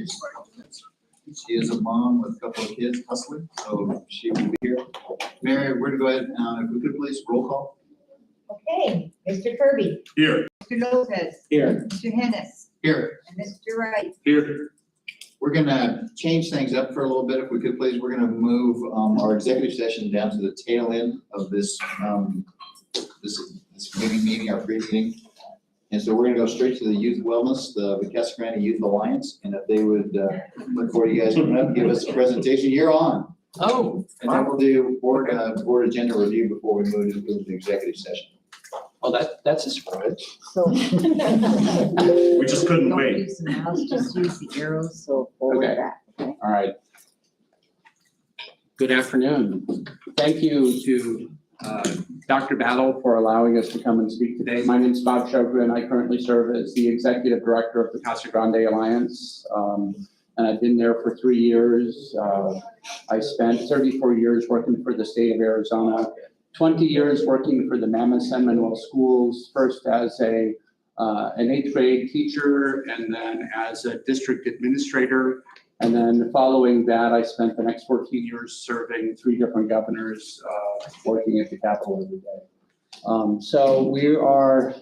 She is a mom with a couple of kids hustling, so she will be here. Mary, we're going to go ahead, if we could please roll call. Okay, Mr. Kirby. Here. Mr. Lopez. Here. Mr. Hennis. Here. And Mr. Wright. Here. We're going to change things up for a little bit, if we could please. We're going to move our executive session down to the tail end of this this meeting, our pre-meeting. And so we're going to go straight to the youth wellness, the Casa Grande Youth Alliance, and if they would look for you guys coming up, give us a presentation. You're on. Oh. And then we'll do board agenda review before we move to the executive session. Oh, that's a surprise. So. We just couldn't Don't wait. use the mouse, just use the arrows, so forward Okay. that, okay? All right. Good afternoon. Thank you to Dr. Battle for allowing us to come and speak today. My name is Bob Shogren. I currently serve as the Executive Director of the Casa Grande Alliance, and I've been there for 3 years. I spent 34 years working for the state of Arizona, 20 years working for the Mammoth San Manuel schools, first as an 8th grade teacher and then as a district administrator. And then following that, I spent the next 14 years serving 3 different governors, working at the Capitol every day. So we are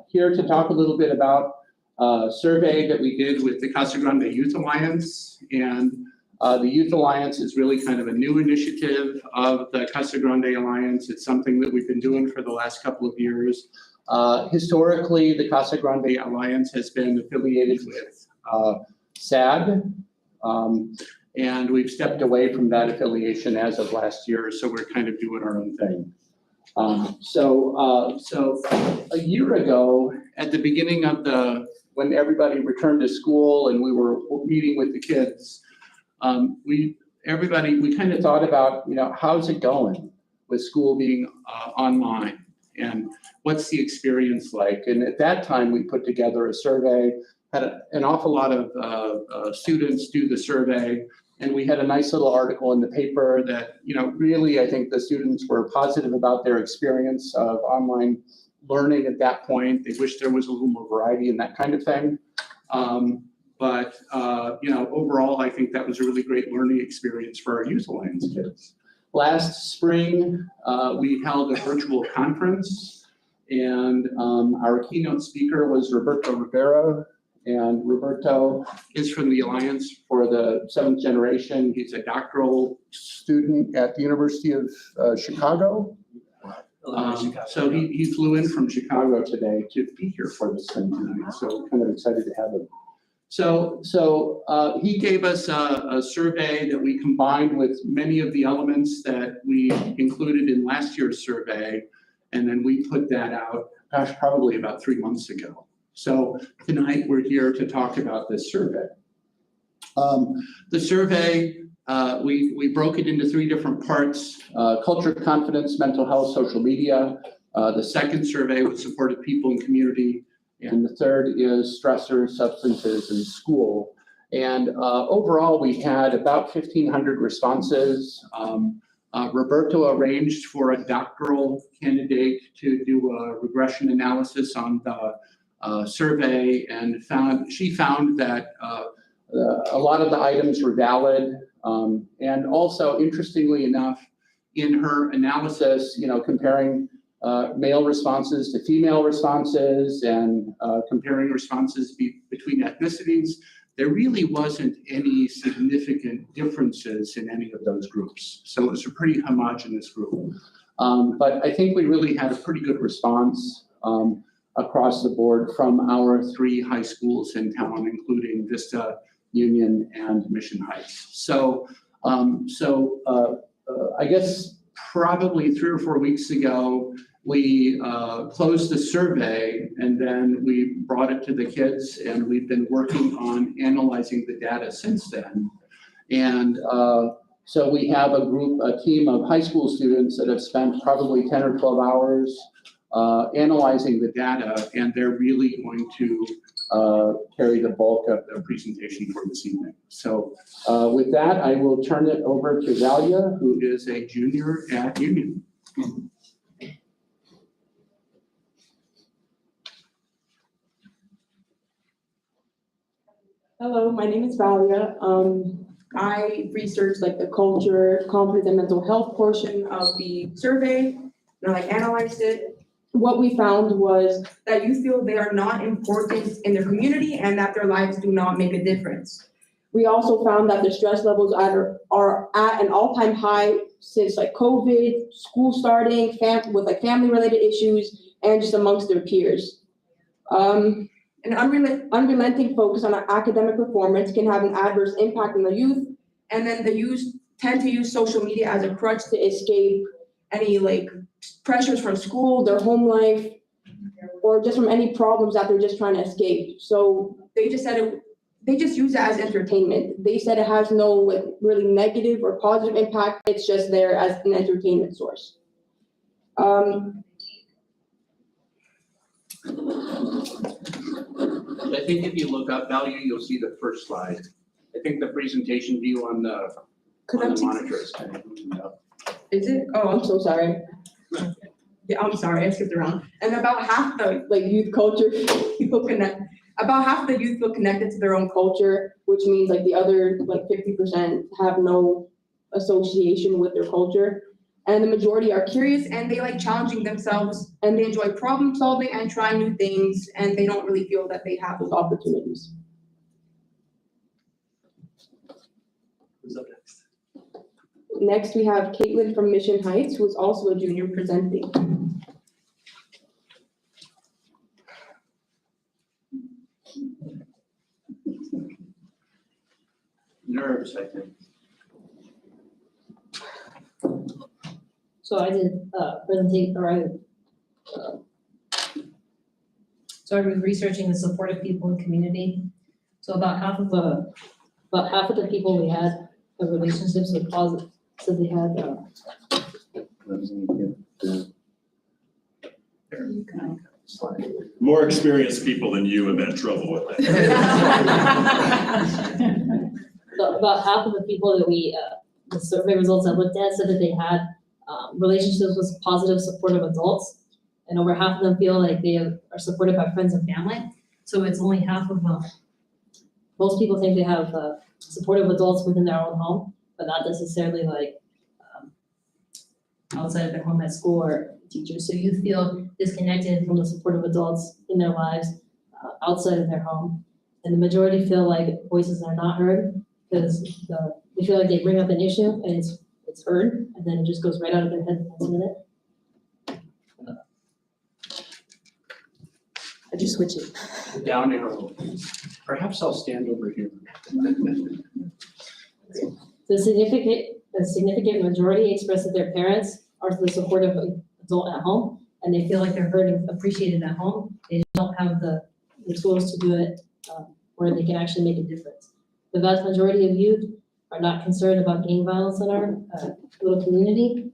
here to talk a little bit about a survey that we did with the Casa Grande Youth Alliance. And the Youth Alliance is really kind of a new initiative of the Casa Grande Alliance. It's something that we've been doing for the last couple of years. Historically, the Casa Grande Alliance has been affiliated with SAD, and we've stepped away from that affiliation as of last year, so we're kind of doing our own thing. So a year ago, at the beginning of when everybody returned to school and we were meeting with the kids, we kind of thought about, how's it going with school being online and what's the experience like? And at that time, we put together a survey, had an awful lot of students do the survey, and we had a nice little article in the paper that, really, I think the students were positive about their experience of online learning at that point. They wish there was a little more variety and that kind of thing. But overall, I think that was a really great learning experience for our Youth Alliance kids. Last spring, we held a virtual conference, and our keynote speaker was Roberto Rivera. And Roberto is from the Alliance for the 7th Generation. He's a doctoral student at the University of Chicago. So he flew in from Chicago today to be here for this thing tonight. So kind of excited to have him. So he gave us a survey that we combined with many of the elements that we included in last year's survey. And then we put that out, probably about 3 months ago. So tonight we're here to talk about this survey. The survey, we broke it into 3 different parts: culture, confidence, mental health, social media. The second survey was supportive people and community. And the third is stressors, substances, and school. And overall, we had about 1,500 responses. Roberto arranged for a doctoral candidate to do a regression analysis on the survey, and she found that a lot of the items were valid. And also, interestingly enough, in her analysis, comparing male responses to female responses and comparing responses between ethnicities, there really wasn't any significant differences in any of those groups. So it was a pretty homogeneous group. But I think we really had a pretty good response across the board from our 3 high schools in town, including Vista, Union, and Mission Heights. So I guess probably 3 or 4 weeks ago, we closed the survey, and then we brought it to the kids, and we've been working on analyzing the data since then. And so we have a team of high school students that have spent probably 10 or 12 hours analyzing the data, and they're really going to carry the bulk of the presentation for this evening. So with that, I will turn it over to Valia, who is a junior at Union. Hello, my name is Valia. I researched like the culture, confidence, and mental health portion of the survey, and I analyzed it. What we found was that youth feel they are not important in their community and that their lives do not make a difference. We also found that the stress levels are at an all-time high since like COVID, school starting, with like family-related issues, and just amongst their peers. An unrelenting focus on academic performance can have an adverse impact on the youth, and then the youth tend to use social media as a crutch to escape any like pressures from school, their home life, or just from any problems that they're just trying to escape. So they just use it as entertainment. They said it has no like really negative or positive impact. It's just there as an entertainment source. I think if you look up value, you'll see the first slide. I think the presentation view on the monitor is kind of moving up. Is it? Oh, I'm so sorry. Yeah, I'm sorry, I skipped around. And about half the like youth culture about half the youth feel connected to their own culture, which means like the other like 50% have no association with their culture. And the majority are curious and they like challenging themselves and they enjoy problem solving and trying new things, and they don't really feel that they have those opportunities. Who's up next? Next, we have Caitlin from Mission Heights, who is also a junior presenting. Nerves, I think. So I did presentation, or I started researching the support of people in community. So about half of the people we had have relationships with positive. So they had. More experienced people than you have had trouble with that. So about half of the people that we the survey results I looked at said that they had relationships with positive, supportive adults, and over half of them feel like they are supported by friends and family. So it's only half of them. Most people think they have supportive adults within their own home, but not necessarily like outside of their home at school or teachers. So you feel disconnected from the supportive adults in their lives outside of their home. And the majority feel like voices are not heard because they feel like they bring up an issue and it's heard, and then it just goes right out of their head the next minute. I just switch it. Down arrow. Perhaps I'll stand over here. The significant majority express that their parents are the supportive adult at home, and they feel like they're heard and appreciated at home. They don't have the tools to do it where they can actually make a difference. The vast majority of youth are not concerned about gang violence in our little community,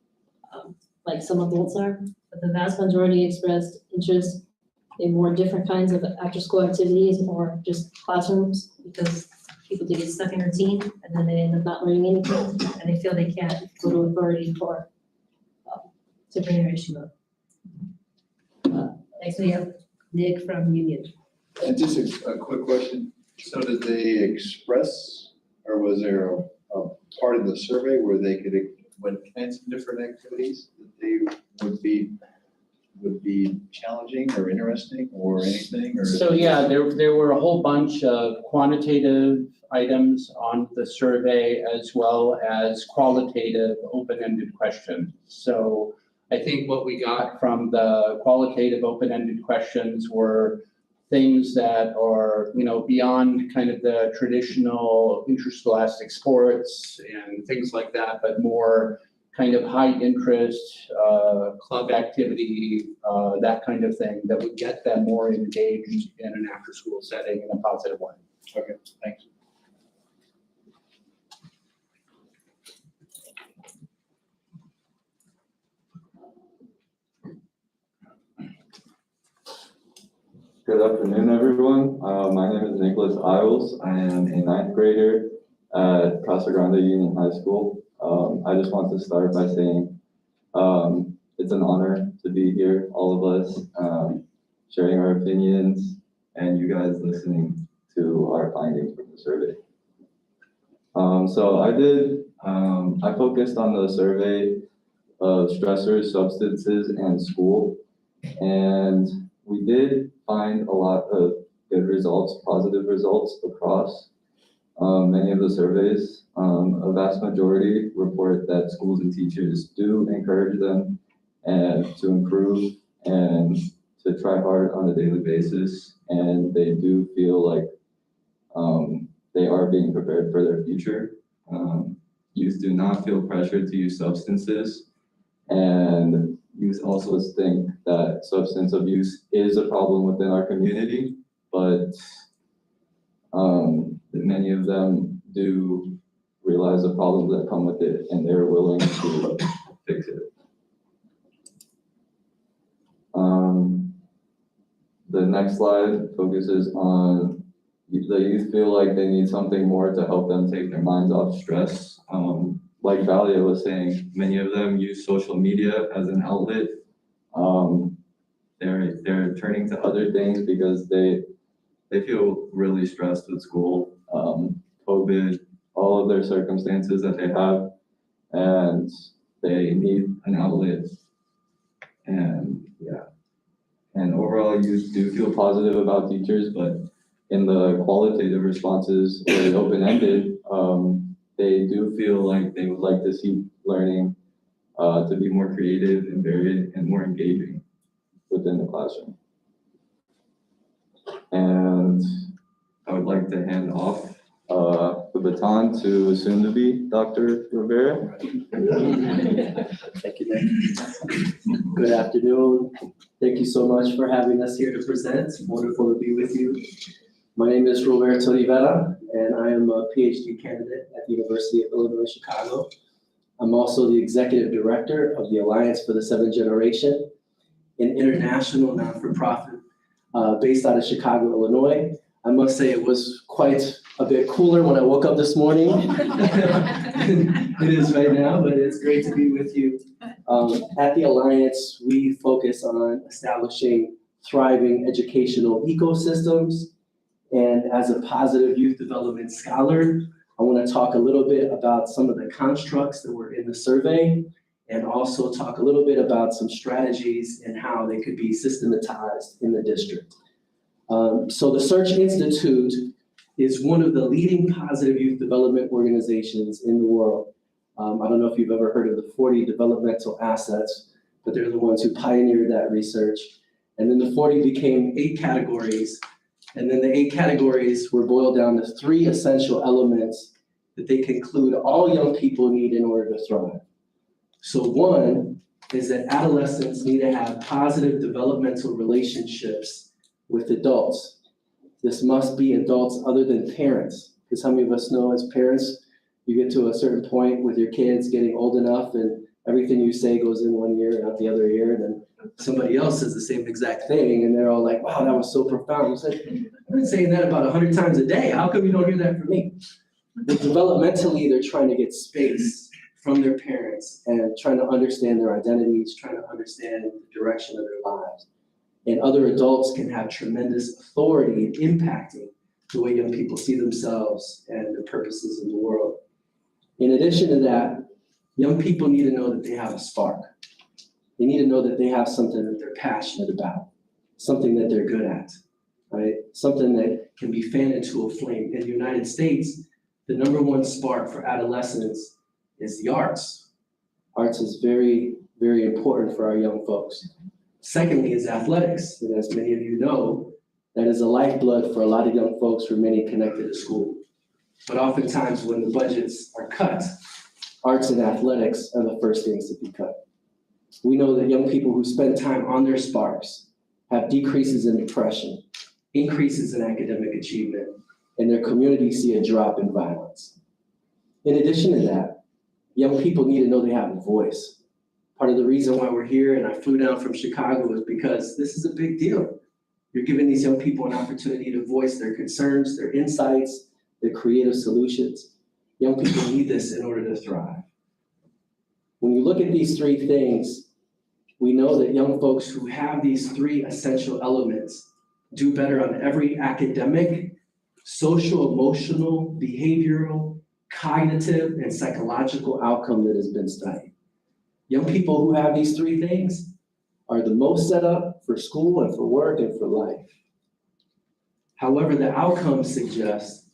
like some adults are, but the vast majority expressed interest in more different kinds of after-school activities or just classrooms because people do get stuck in routine and then they end up not learning anything and they feel they can't go to authority for to bring their issue up. Next we have Nick from Union. And just a quick question. So did they express, or was there a part of the survey where they could connect some different activities that they would be challenging or interesting or anything? Or So yeah, there were a whole bunch of quantitative items on the survey as well as qualitative open-ended questions. So I think what we got from the qualitative open-ended questions were things that are, beyond kind of the traditional interscholastic sports and things like that, but more kind of high interest, club activity, that kind of thing that would get them more engaged in an after-school setting in a positive way. Okay, thanks. Good afternoon, everyone. My name is Nicholas Isles. I am a 9th grader at Casa Grande Union High School. I just want to start by saying it's an honor to be here, all of us, sharing our opinions and you guys listening to our findings from the survey. So I focused on the survey of stressors, substances, and school. And we did find a lot of good results, positive results across many of the surveys. A vast majority report that schools and teachers do encourage them and to improve and to try hard on a daily basis. And they do feel like they are being prepared for their future. Youth do not feel pressured to use substances, and youth also think that substance abuse is a problem within our community, but many of them do realize the problems that come with it, and they're willing to fix it. The next slide focuses on the youth feel like they need something more to help them take their minds off stress. Like Valia was saying, many of them use social media as an outlet. They're turning to other things because they feel really stressed with school, COVID, all of their circumstances that they have, and they need an outlet. And yeah. And overall, youth do feel positive about teachers, but in the qualitative responses or the open-ended, they do feel like they would like to see learning to be more creative and varied and more engaging within the classroom. And I would like to hand off the baton to soon-to-be Dr. Rivera. Thank you, Nick. Good afternoon. Thank you so much for having us here to present. It's wonderful to be with you. My name is Roberto Rivera, and I am a PhD candidate at the University of Illinois, Chicago. I'm also the executive director of the Alliance for the Seventh Generation, an international non-for-profit based out of Chicago, Illinois. I must say it was quite a bit cooler when I woke up this morning. It is right now, but it's great to be with you. At the Alliance, we focus on establishing thriving educational ecosystems. And as a positive youth development scholar, I want to talk a little bit about some of the constructs that were in the survey, and also talk a little bit about some strategies and how they could be systematized in the district. So the Search Institute is one of the leading positive youth development organizations in the world. I don't know if you've ever heard of the 40 developmental assets, but they're the ones who pioneered that research. And then the 40 became 8 categories. And then the 8 categories were boiled down to 3 essential elements that they conclude all young people need in order to thrive. So one is that adolescents need to have positive developmental relationships with adults. This must be adults other than parents, because how many of us know as parents, you get to a certain point with your kids getting old enough and everything you say goes in one ear and out the other ear, and then somebody else says the same exact thing, and they're all like, wow, that was so profound. You said, I've been saying that about 100 times a day. How come you don't hear that from me? But developmentally, they're trying to get space from their parents and trying to understand their identities, trying to understand the direction of their lives. And other adults can have tremendous authority in impacting the way young people see themselves and their purposes in the world. In addition to that, young people need to know that they have a spark. They need to know that they have something that they're passionate about, something that they're good at, right? Something that can be fanned into a flame. In the United States, the #1 spark for adolescents is the arts. Arts is very, very important for our young folks. Secondly is athletics. And as many of you know, that is a lifeblood for a lot of young folks who remain connected to school. But oftentimes when the budgets are cut, arts and athletics are the first things to be cut. We know that young people who spend time on their sparks have decreases in depression, increases in academic achievement, and their communities see a drop in violence. In addition to that, young people need to know they have a voice. Part of the reason why we're here, and I flew down from Chicago, is because this is a big deal. You're giving these young people an opportunity to voice their concerns, their insights, their creative solutions. Young people need this in order to thrive. When you look at these 3 things, we know that young folks who have these 3 essential elements do better on every academic social, emotional, behavioral, cognitive, and psychological outcome that has been studied. Young people who have these three things are the most set up for school and for work and for life. However, the outcomes suggest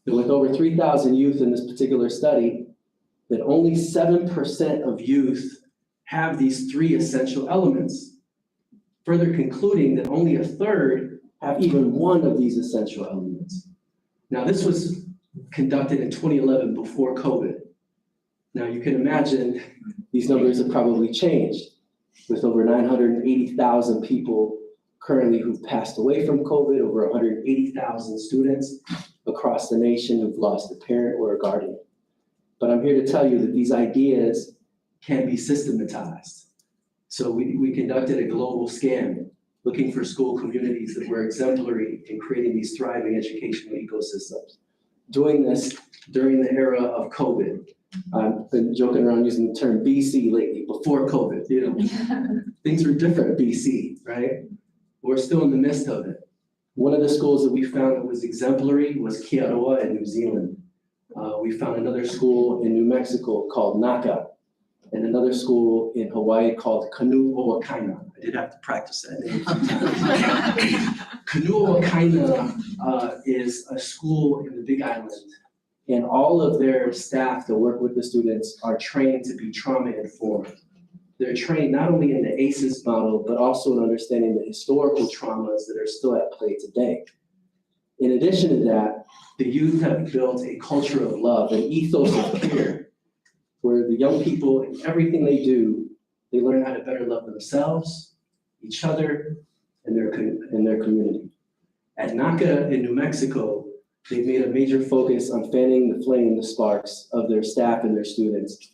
that with over 3,000 youth in this particular study, that only 7% of youth have these three essential elements, further concluding that only a third have even one of these essential elements. Now, this was conducted in 2011 before COVID. Now, you can imagine these numbers have probably changed with over 980,000 people currently who've passed away from COVID, over 180,000 students across the nation who've lost a parent or a guardian. But I'm here to tell you that these ideas can be systematized. So we conducted a global scan looking for school communities that were exemplary in creating these thriving educational ecosystems. Doing this during the era of COVID. I've been joking around using the term BC lately, before COVID, you know. Things were different BC, right? We're still in the midst of it. One of the schools that we found that was exemplary was Kearoa in New Zealand. We found another school in New Mexico called Naka, and another school in Hawaii called Kanu'oakaina. I did have to practice that name a few times. Kanu'oakaina is a school in the Big Island, and all of their staff that work with the students are trained to be trauma-informed. They're trained not only in the ACEs model, but also in understanding the historical traumas that are still at play today. In addition to that, the youth have built a culture of love, an ethos of care, where the young people, in everything they do, they learn how to better love themselves, each other, and their community. At NACA in New Mexico, they've made a major focus on fanning the flame, the sparks of their staff and their students,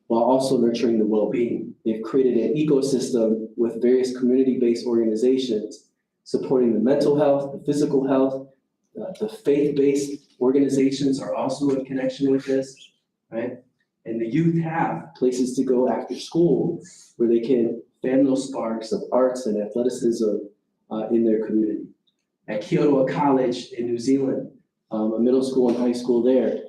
while also nurturing the well-being. They've created an ecosystem with various community-based organizations supporting the mental health, the physical health. The faith-based organizations are also in connection with this, right? And the youth have places to go after school where they can fan those sparks of arts and athleticism in their community. At Kearoa College in New Zealand, a middle school and high school there,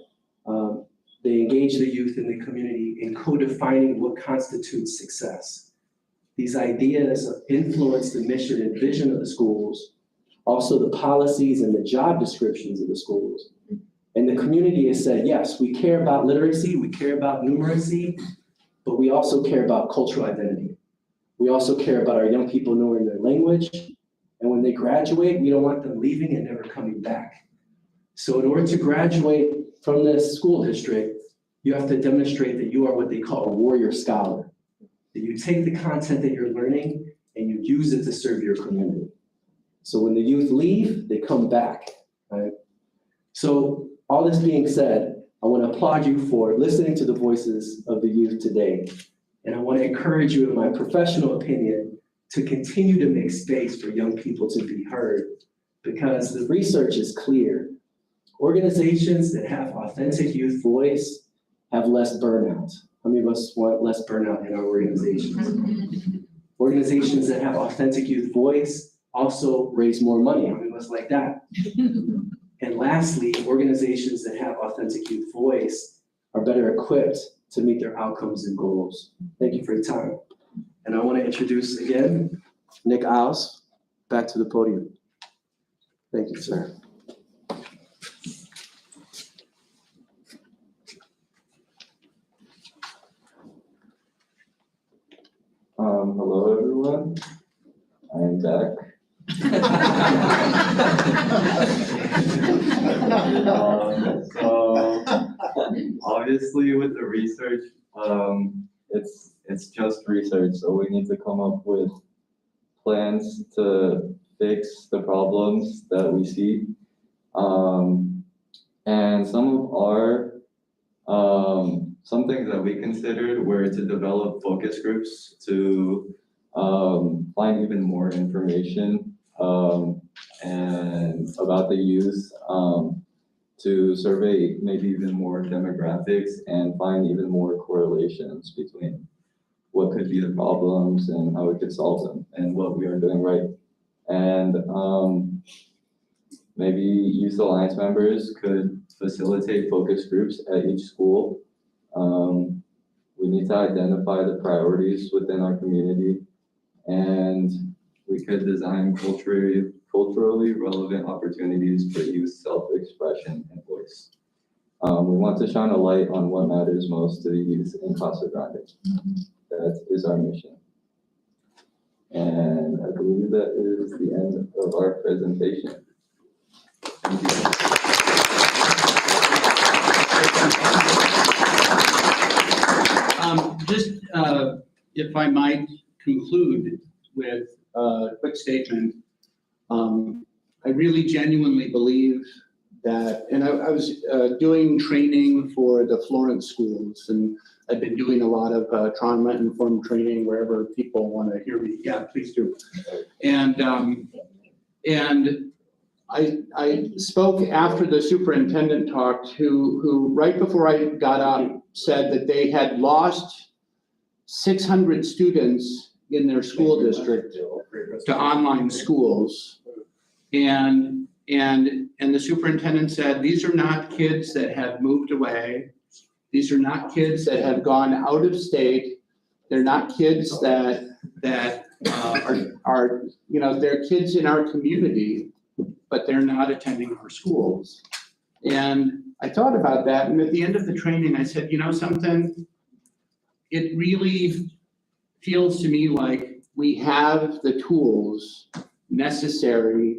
they engage the youth in the community in co-defining what constitutes success. These ideas influence the mission and vision of the schools, also the policies and the job descriptions of the schools. And the community has said, yes, we care about literacy, we care about numeracy, but we also care about cultural identity. We also care about our young people knowing their language. And when they graduate, we don't want them leaving and never coming back. So in order to graduate from this school district, you have to demonstrate that you are what they call a warrior scholar. That you take the content that you're learning and you use it to serve your community. So when the youth leave, they come back, right? So all this being said, I want to applaud you for listening to the voices of the youth today. And I want to encourage you, in my professional opinion, to continue to make space for young people to be heard, because the research is clear. Organizations that have authentic youth voice have less burnout. How many of us want less burnout in our organizations? Organizations that have authentic youth voice also raise more money. How many of us like that? And lastly, organizations that have authentic youth voice are better equipped to meet their outcomes and goals. Thank you for your time. And I want to introduce again, Nick Iles, back to the podium. Thank you, sir. Hello, everyone. I am back. So obviously with the research, it's just research, so we need to come up with plans to fix the problems that we see. And some of our some things that we considered were to develop focus groups to find even more information and about the youth, to survey maybe even more demographics and find even more correlations between what could be the problems and how we could solve them and what we are doing right. And maybe youth alliance members could facilitate focus groups at each school. We need to identify the priorities within our community, and we could design culturally relevant opportunities for youth self-expression and voice. We want to shine a light on what matters most to the youth in Casa Grande. That is our mission. And I believe that is the end of our presentation. Thank you. Just, if I might conclude with a quick statement. I really genuinely believe that, and I was doing training for the Florence schools, and I've been doing a lot of trauma-informed training wherever people want to hear me. Yeah, please do. And I spoke after the superintendent talked, who right before I got up said that they had lost 600 students in their school district to online schools. And the superintendent said, these are not kids that have moved away. These are not kids that have gone out of state. They're not kids that are, you know, they're kids in our community, but they're not attending our schools. And I thought about that, and at the end of the training, I said, you know something? It really feels to me like we have the tools necessary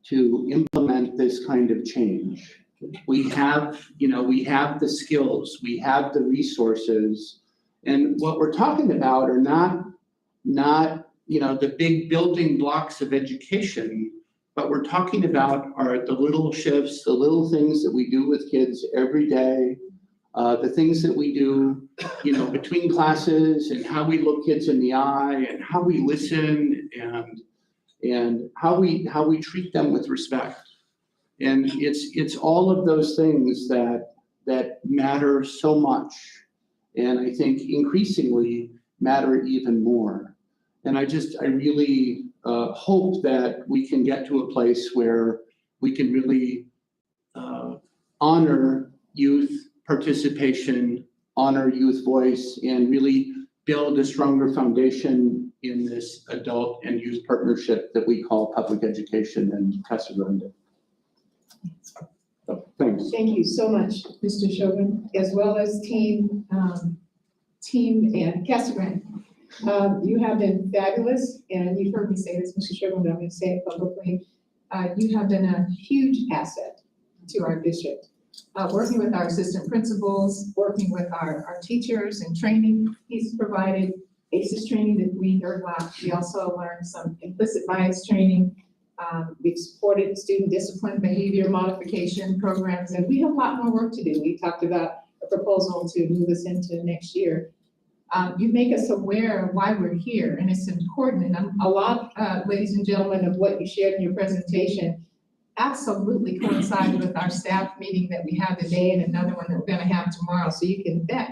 to implement this kind of change. We have, you know, we have the skills, we have the resources, and what we're talking about are not, you know, the big building blocks of education, but we're talking about are the little shifts, the little things that we do with kids every day, the things that we do, you know, between classes, and how we look kids in the eye, and how we listen, and how we treat them with respect. And it's all of those things that matter so much, and I think increasingly matter even more. And I really hope that we can get to a place where we can really honor youth participation, honor youth voice, and really build a stronger foundation in this adult and youth partnership that we call public education and Casa Grande. So, thanks. Thank you so much, Mr. Chauvin, as well as team and Casa Grande. You have been fabulous, and you've heard me say this, Mr. Chauvin, but I'm going to say it publicly. You have been a huge asset to our district. Working with our assistant principals, working with our teachers and training. He's provided ACES training that we heard about. We also learned some implicit bias training. We've supported student discipline behavior modification programs, and we have a lot more work to do. We talked about a proposal to move us into next year. You make us aware of why we're here, and it's important. And a lot, ladies and gentlemen, of what you shared in your presentation absolutely coincide with our staff meeting that we have today and another one that we're going to have tomorrow. So you can bet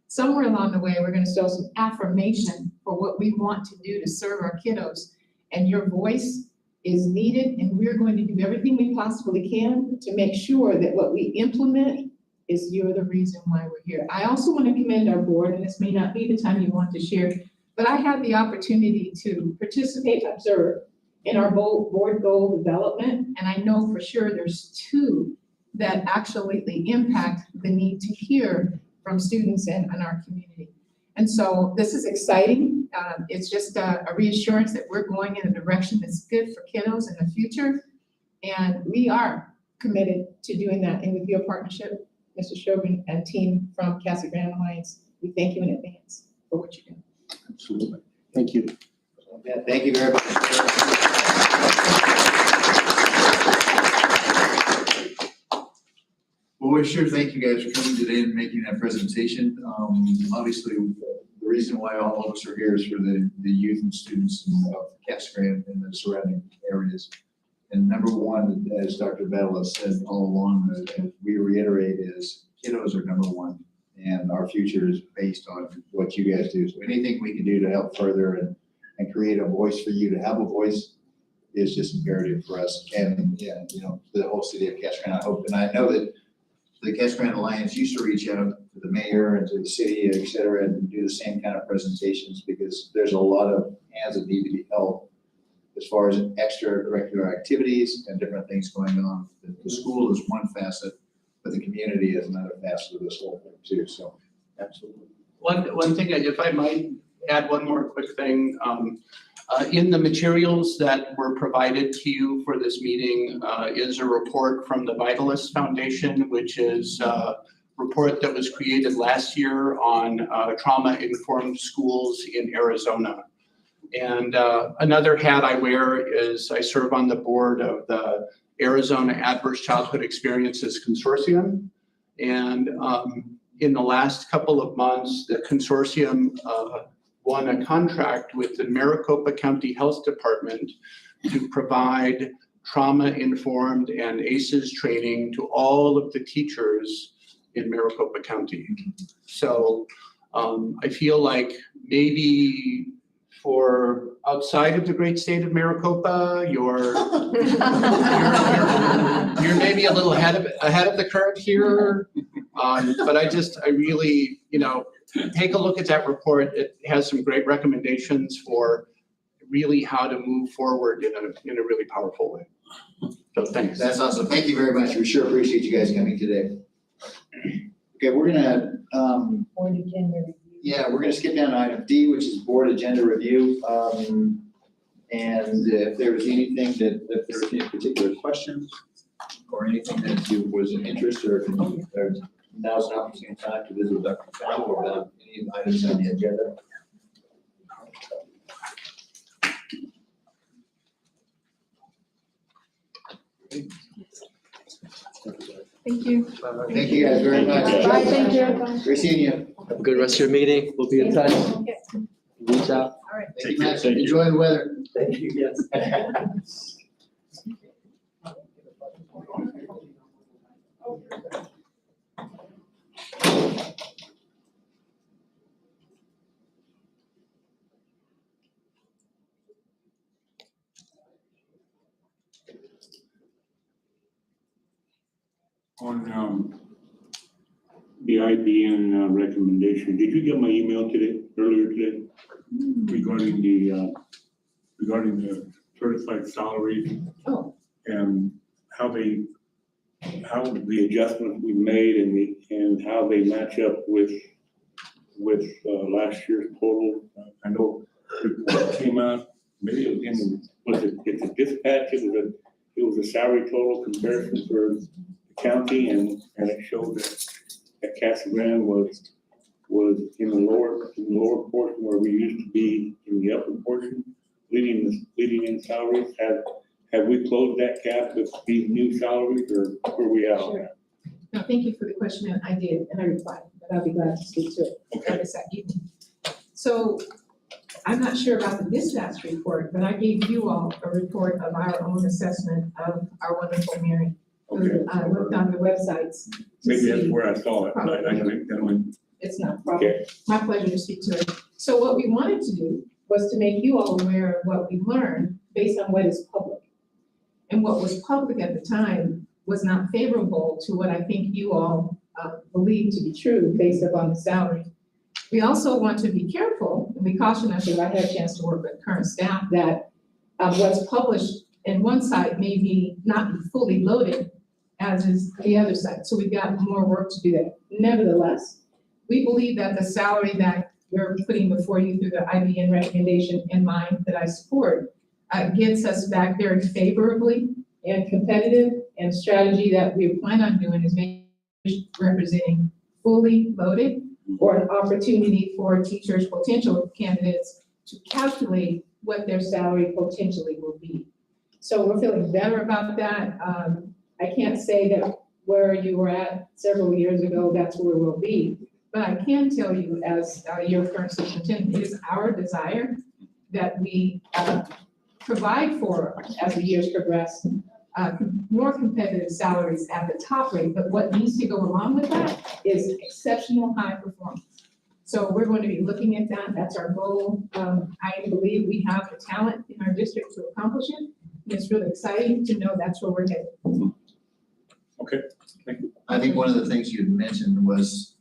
somewhere along the way, we're going to show some affirmation for what we want to do to serve our kiddos. And your voice is needed, and we're going to do everything we possibly can to make sure that what we implement is you're the reason why we're here. I also want to commend our board, and this may not be the time you want to share, but I had the opportunity to participate, observe in our board goal development, and I know for sure there's two that actually impact the need to hear from students and our community. And so this is exciting. It's just a reassurance that we're going in a direction that's good for kiddos in the future. And we are committed to doing that. And with your partnership, Mr. Chauvin and team from Casa Grande Alliance, we thank you in advance for what you're doing. Absolutely. Thank you. Yeah, thank you very much. Well, we sure thank you guys for coming today and making that presentation. Obviously, the reason why all of us are here is for the youth and students of Casa Grande and the surrounding areas. And number one, as Dr. Battle has said all along, and we reiterate, is kiddos are number one, and our future is based on what you guys do. So anything we can do to help further and create a voice for you to have a voice, is just imperative for us. And, yeah, you know, the whole city of Casa Grande, I hope, and I know that the Casa Grande Alliance used to reach out to the mayor and to the city, et cetera, and do the same kind of presentations, because there's a lot of hands that need to be held as far as extracurricular activities and different things going on. The school is one facet, but the community is another facet of this whole thing too, so absolutely. One thing, if I might add one more quick thing, in the materials that were provided to you for this meeting is a report from the Vitalist Foundation, which is a report that was created last year on trauma-informed schools in Arizona. And another hat I wear is I serve on the board of the Arizona Adverse Childhood Experiences Consortium. And in the last couple of months, the consortium won a contract with the Maricopa County Health Department to provide trauma-informed and ACEs training to all of the teachers in Maricopa County. So I feel like maybe for outside of the great state of Maricopa, you're maybe a little ahead of the curve here. But I really, you know, take a look at that report. It has some great recommendations for really how to move forward in a really powerful way. So thanks. That's awesome. Thank you very much. We sure appreciate you guys coming today. Okay, we're gonna, Board agenda review. yeah, we're gonna skip down to item D, which is board agenda review. And if there was anything that, if there was any particular questions or anything that you was an interest or now's an opportune time to visit with Dr. Fowler about any items on the agenda. Thank you. Thank you guys very much. Bye, thank you. Great seeing you. Have a good rest of your meeting. We'll be in touch. Reach out. All right. Thank you, Matt. Enjoy the weather. Thank you, yes. On the IBN recommendation, did you get my email earlier today, regarding the certified salaries? Oh. And how the adjustments we made and how they match up with last year's total? I know it came out, maybe it was it's a dispatch, it was a salary total comparison for the county, and it showed that Casa Grande was in the lower portion where we used to be in the upper portion, leading in salaries. Have we closed that gap with these new salaries, or where we at on that? No, thank you for the question. I did, and I replied, but I'll be glad to speak to it Okay. this evening. So I'm not sure about the dispatch report, but I gave you all a report of our own assessment of our wonderful Mary. Okay. I looked on the websites. to Maybe that's see- where I saw it, but I think that one, It's not a problem. okay, My pleasure to speak to it. So what we wanted to do was to make you all aware of what we learned based on what is public. And what was public at the time was not favorable to what I think you all believe to be true based upon the salary. We also want to be careful, and we caution us, as I had a chance to work with current staff, that what's published in one side may not be fully loaded, as is the other side. So we've got more work to do there. Nevertheless, we believe that the salary that we're putting before you through the IBN recommendation in mind that I support gets us back very favorably and competitive, and strategy that we plan on doing is representing fully loaded, or an opportunity for teachers, potential candidates, to calculate what their salary potentially will be. So we're feeling better about that. I can't say that where you were at several years ago, that's where we'll be. But I can tell you, as your current superintendent, it is our desire that we provide for, as the years progress, more competitive salaries at the top rate. But what needs to go along with that is exceptional high performance. So we're going to be looking at that. That's our goal. I believe we have the talent in our district to accomplish it. it's really exciting to know that's where we're headed. I think one of the things you had mentioned was,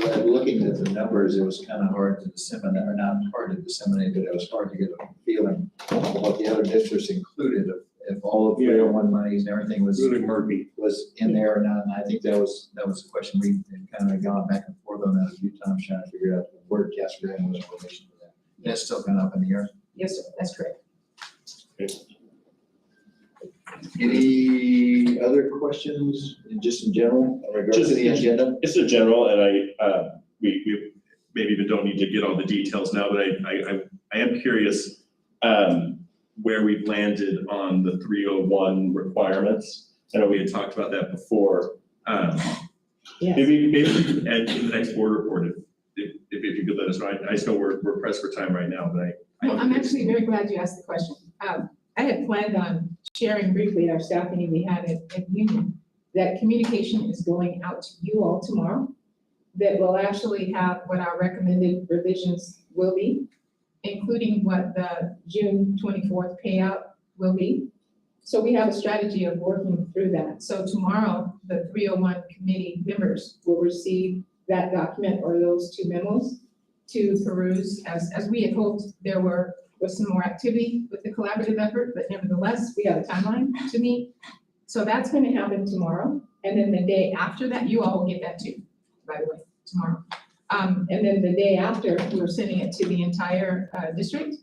when looking at the numbers, it was kind of hard to disseminate, or not hard to disseminate, but it was hard to get a feeling of what the other districts included, if all of 301 monies and everything was Really murky. in there or not. And I think that was a question we had kind of gone back and forth on that a few times, trying to figure out where Casa Grande was in relation to that. That's still kind of up in the air. Yes, sir, that's correct. Any other questions, just in general, in regards to the agenda? It's a general, and we maybe even don't need to get all the details now, but I am curious, where we've landed on the 301 requirements. I know we had talked about that before. Yes. Maybe and in the next board report, if you could let us know. I just know we're pressed for time right now, but No, I'm actually very glad you asked the question. I had planned on sharing briefly at our staff meeting we had at Union, that communication is going out to you all tomorrow, that will actually have what our recommended revisions will be, including what the June 24th payout will be. So we have a strategy of working through that. So tomorrow, the 301 committee members will receive that document or those two memos to peruse. As we had hoped, there was some more activity with the collaborative effort, but nevertheless, we have a timeline to meet. So that's going to happen tomorrow. And then the day after that, you all will get that too, by the way, tomorrow. And then the day after, we're sending it to the entire district.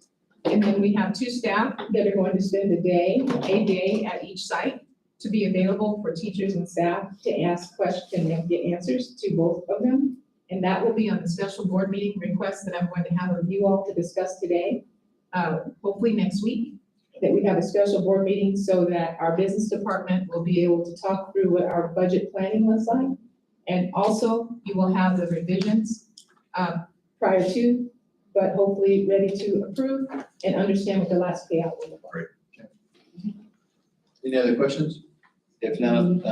And then we have two staff that are going to spend a day at each site to be available for teachers and staff to ask questions and get answers to both of them. And that will be on the special board meeting request that I'm going to have with you all to discuss today, hopefully next week, that we have a special board meeting so that our business department will be able to talk through what our budget planning looks like. And also, you will have the revisions prior to, but hopefully ready to approve and understand what the last payout will look like. Any other questions? If not,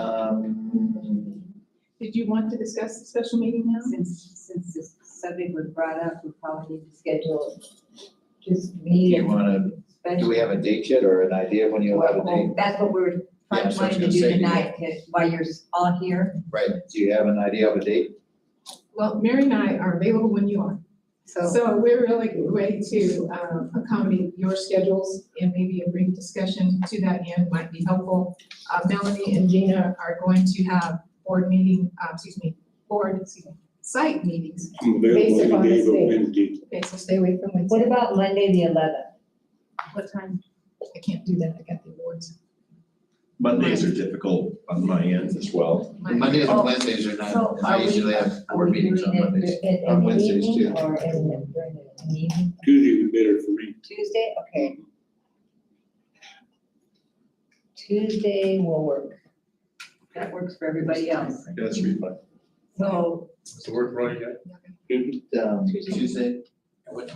Did you want to discuss the special meeting now? Since this subject was brought up, we probably need to schedule just do me you and want to, do special. we have a date yet or an idea when you'll have a date? Well, that's what we're Yeah, that's what I was trying to gonna do say. tonight, while you're all here, Right, do you have an idea of a date? Well, Mary and I are available when you are. so. So we're really ready to accommodate your schedules, and maybe a brief discussion to that end might be helpful. Melanie and Gina are going to have site meetings. I'm Based available upon any the day but state. Wednesday. Okay, so stay away from Wednesday. What about Monday, the 11th? What time? I can't do that, I got the awards. Mondays are difficult on my end as well. Mondays and Wednesdays are So not, I usually have board meetings on Mondays, on Wednesdays too. Or in the evening? Tuesday would be better for me. Tuesday, okay. Tuesday will work. That works for everybody else. That's really fun. So, Does it work for you guys? Tuesday, do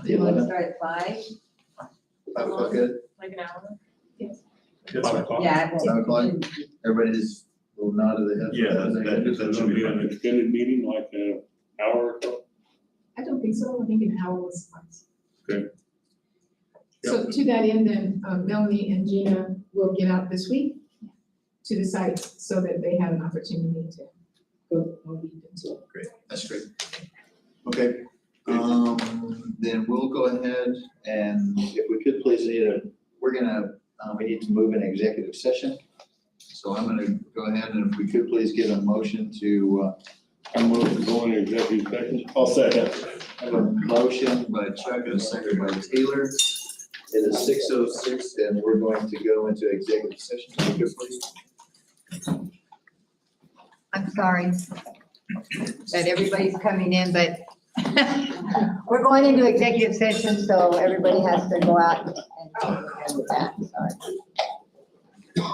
the you want to 11th, start at 5? 5 o'clock, good? Like an hour? Yes. 5 o'clock? Yeah. it won't- 5 o'clock? Everybody's a little nod of the head. Yeah, that This is should gonna be be an fun. extended meeting, like an hour or so. I don't think so, I think an hour was suffice. Okay. So to that end, then Melanie and Gina will get out this week to the sites so that they have an opportunity to go more deep into it. Great, that's great. Okay, then we'll go ahead and if we could please, we need to move in executive session. So I'm gonna go ahead and if we could please get a motion to, I'm going to go into executive session. I'll second. have a motion by Chuck and a second by Taylor. It is 6:06 and we're going to go into executive session. If we could please. I'm sorry that everybody's coming in, but we're going into executive session, so everybody has to go out and with that, sorry.